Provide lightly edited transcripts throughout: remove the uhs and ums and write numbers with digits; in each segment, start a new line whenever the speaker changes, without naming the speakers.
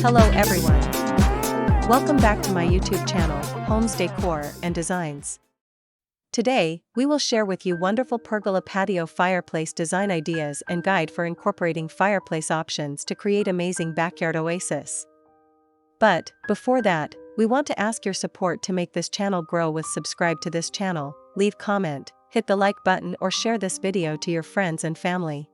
Hello everyone. Welcome back to my YouTube channel, Homes Decor and Designs. Today, we will share with you wonderful pergola patio fireplace design ideas and guide for incorporating fireplace options to create amazing backyard oasis. But, before that, we want to ask your support to make this channel grow with subscribe to this channel, leave comment, hit the like button or share this video to your friends and family.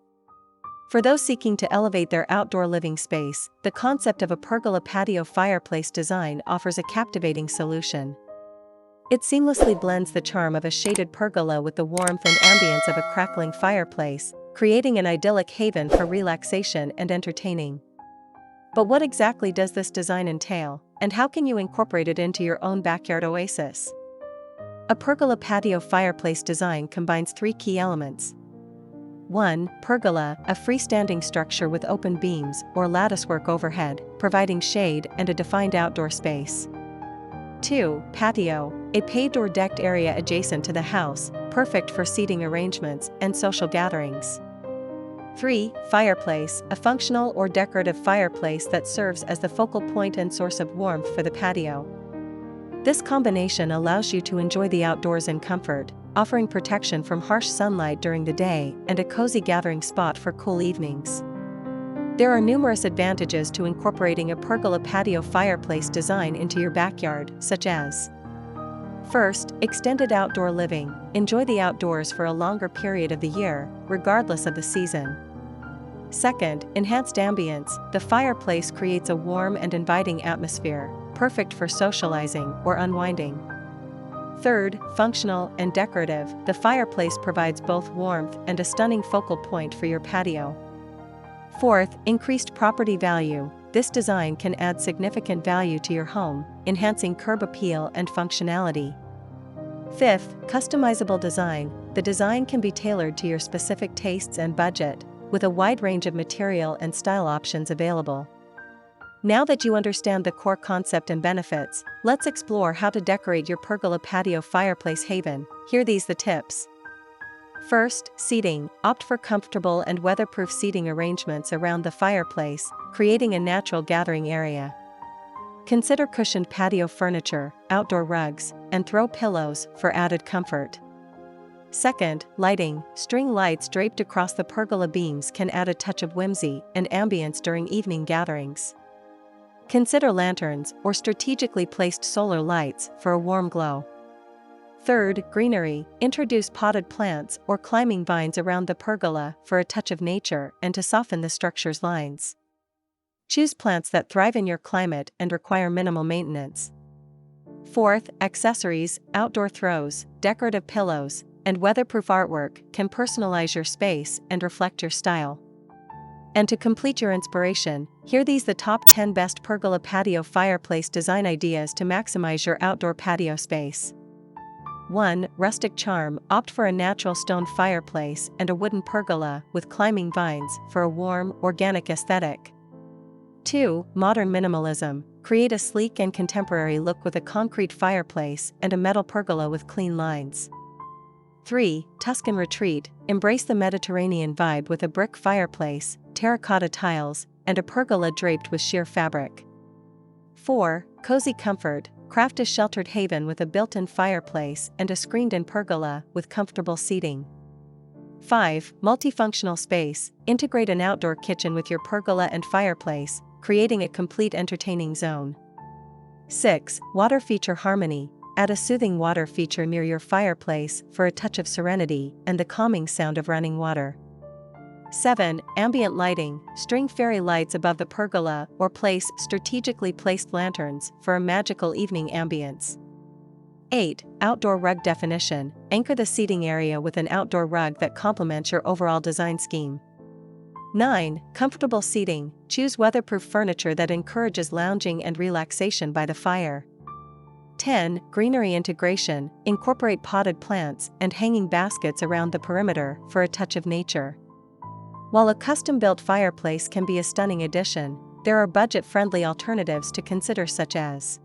For those seeking to elevate their outdoor living space, the concept of a pergola patio fireplace design offers a captivating solution. It seamlessly blends the charm of a shaded pergola with the warmth and ambience of a crackling fireplace, creating an idyllic haven for relaxation and entertaining. But what exactly does this design entail, and how can you incorporate it into your own backyard oasis? A pergola patio fireplace design combines three key elements. 1. Pergola, a freestanding structure with open beams or latticework overhead, providing shade and a defined outdoor space. 2. Patio, a paved or decked area adjacent to the house, perfect for seating arrangements and social gatherings. 3. Fireplace, a functional or decorative fireplace that serves as the focal point and source of warmth for the patio. This combination allows you to enjoy the outdoors in comfort, offering protection from harsh sunlight during the day and a cozy gathering spot for cool evenings. There are numerous advantages to incorporating a pergola patio fireplace design into your backyard, such as: First, extended outdoor living. Enjoy the outdoors for a longer period of the year, regardless of the season. Second, enhanced ambience. The fireplace creates a warm and inviting atmosphere, perfect for socializing or unwinding. Third, functional and decorative. The fireplace provides both warmth and a stunning focal point for your patio. Fourth, increased property value. This design can add significant value to your home, enhancing curb appeal and functionality. Fifth, customizable design. The design can be tailored to your specific tastes and budget, with a wide range of material and style options available. Now that you understand the core concept and benefits, let's explore how to decorate your pergola patio fireplace haven. Here these the tips. First, seating. Opt for comfortable and weatherproof seating arrangements around the fireplace, creating a natural gathering area. Consider cushioned patio furniture, outdoor rugs, and throw pillows for added comfort. Second, lighting. String lights draped across the pergola beams can add a touch of whimsy and ambience during evening gatherings. Consider lanterns or strategically placed solar lights for a warm glow. Third, greenery. Introduce potted plants or climbing vines around the pergola for a touch of nature and to soften the structure's lines. Choose plants that thrive in your climate and require minimal maintenance. Fourth, accessories. Outdoor throws, decorative pillows, and weatherproof artwork can personalize your space and reflect your style. And to complete your inspiration, here these the top 10 best pergola patio fireplace design ideas to maximize your outdoor patio space. 1. Rustic charm. Opt for a natural stone fireplace and a wooden pergola with climbing vines for a warm, organic aesthetic. 2. Modern minimalism. Create a sleek and contemporary look with a concrete fireplace and a metal pergola with clean lines. 3. Tuscan retreat. Embrace the Mediterranean vibe with a brick fireplace, terracotta tiles, and a pergola draped with sheer fabric. 4. Cozy comfort. Craft a sheltered haven with a built-in fireplace and a screened-in pergola with comfortable seating. 5. Multifunctional space. Integrate an outdoor kitchen with your pergola and fireplace, creating a complete entertaining zone. 6. Water feature harmony. Add a soothing water feature near your fireplace for a touch of serenity and the calming sound of running water. 7. Ambient lighting. String fairy lights above the pergola or place strategically placed lanterns for a magical evening ambience. 8. Outdoor rug definition. Anchor the seating area with an outdoor rug that complements your overall design scheme. 9. Comfortable seating. Choose weatherproof furniture that encourages lounging and relaxation by the fire. 10. Greenery integration. Incorporate potted plants and hanging baskets around the perimeter for a touch of nature. While a custom-built fireplace can be a stunning addition, there are budget-friendly alternatives to consider such as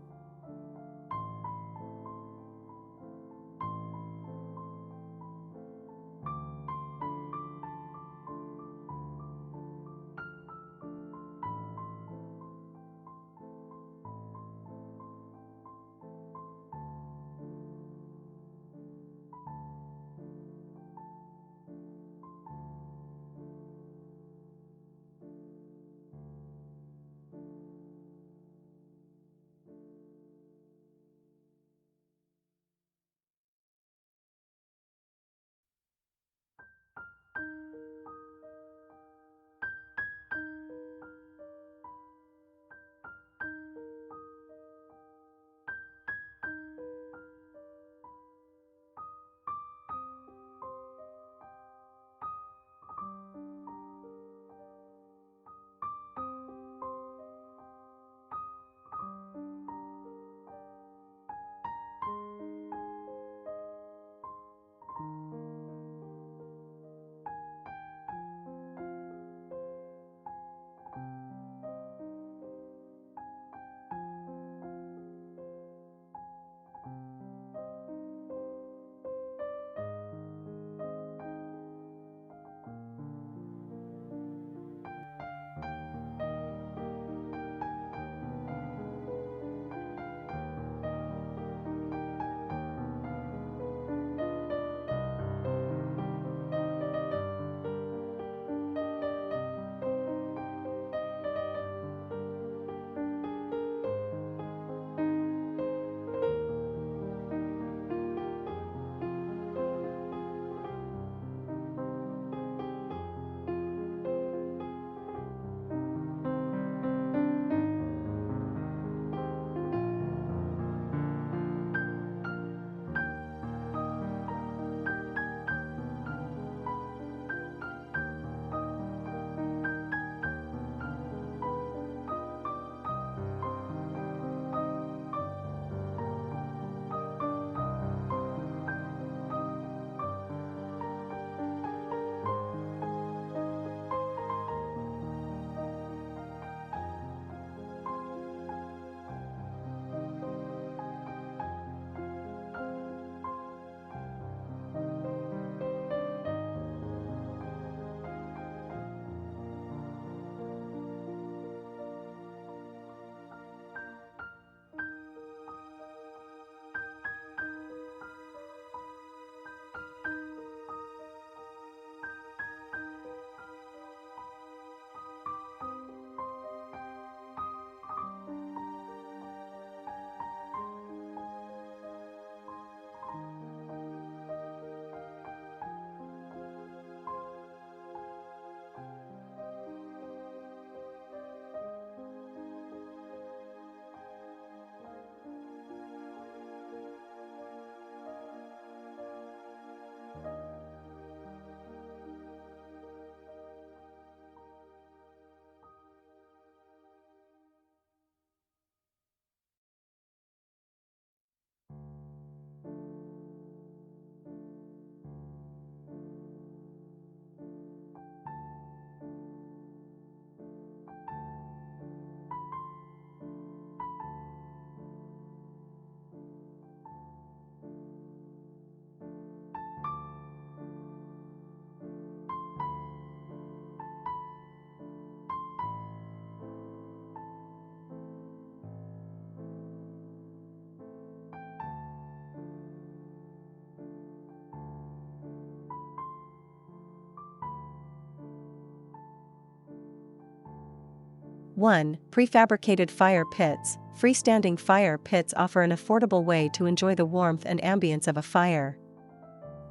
1. Prefabricated fire pits. Freestanding fire pits offer an affordable way to enjoy the warmth and ambience of a fire.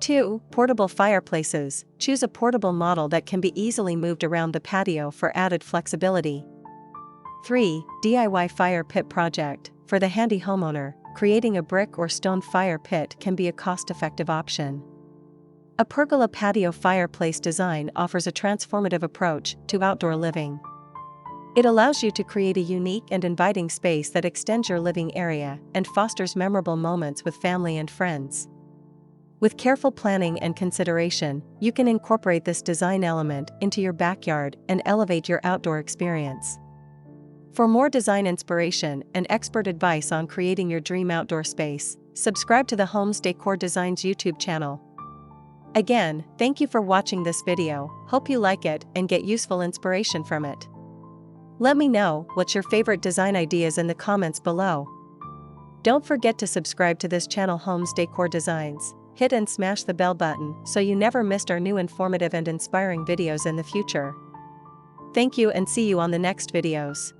2. Portable fireplaces. Choose a portable model that can be easily moved around the patio for added flexibility. 3. DIY fire pit project. For the handy homeowner, creating a brick or stone fire pit can be a cost-effective option. A pergola patio fireplace design offers a transformative approach to outdoor living. It allows you to create a unique and inviting space that extends your living area and fosters memorable moments with family and friends. With careful planning and consideration, you can incorporate this design element into your backyard and elevate your outdoor experience. For more design inspiration and expert advice on creating your dream outdoor space, subscribe to the Homes Decor Designs YouTube channel. Again, thank you for watching this video. Hope you like it and get useful inspiration from it. Let me know what's your favorite design ideas in the comments below. Don't forget to subscribe to this channel, Homes Decor Designs. Hit and smash the bell button so you never missed our new informative and inspiring videos in the future. Thank you and see you on the next videos.